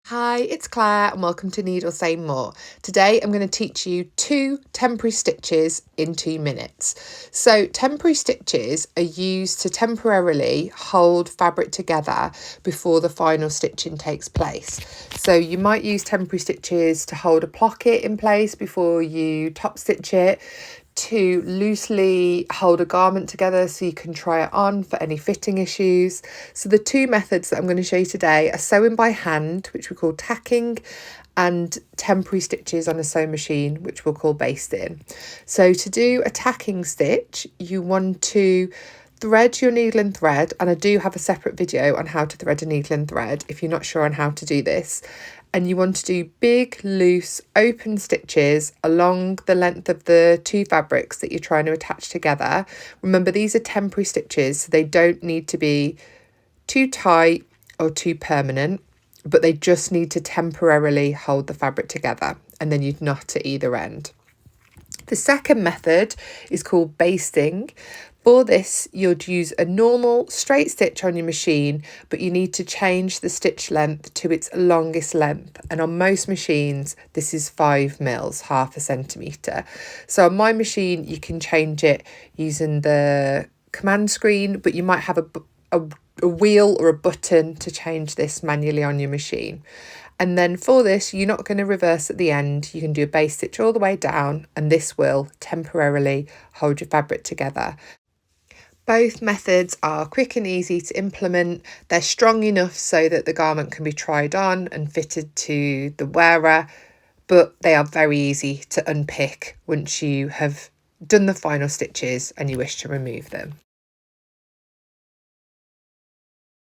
Hi, it's Claire and welcome to Needle Say More. Today I'm going to teach you 2 temporary stitches in 2 minutes. So temporary stitches are used to temporarily hold fabric together before the final stitching takes place. So you might use temporary stitches to hold a placket in place before you top stitch it, to loosely hold a garment together so you can try it on for any fitting issues. So the 2 methods that I'm going to show you today are sewing by hand, which we call tacking, and temporary stitches on a sewing machine, which we'll call basting. So to do a tacking stitch, you want to thread your needle and thread, and I do have a separate video on how to thread a needle and thread if you're not sure on how to do this. And you want to do big, loose, open stitches along the length of the 2 fabrics that you're trying to attach together. Remember, these are temporary stitches, so they don't need to be too tight or too permanent, but they just need to temporarily hold the fabric together, and then you'd knot at either end. The second method is called basting. For this, you'd use a normal straight stitch on your machine, but you need to change the stitch length to its longest length. And on most machines, this is 5 mils, half a centimetre. So on my machine, you can change it using the command screen, but you might have a wheel or a button to change this manually on your machine. And then for this, you're not going to reverse at the end. You can do a base stitch all the way down, and this will temporarily hold your fabric together. Both methods are quick and easy to implement. They're strong enough so that the garment can be tried on and fitted to the wearer, but they are very easy to unpick once you have done the final stitches and you wish to remove them.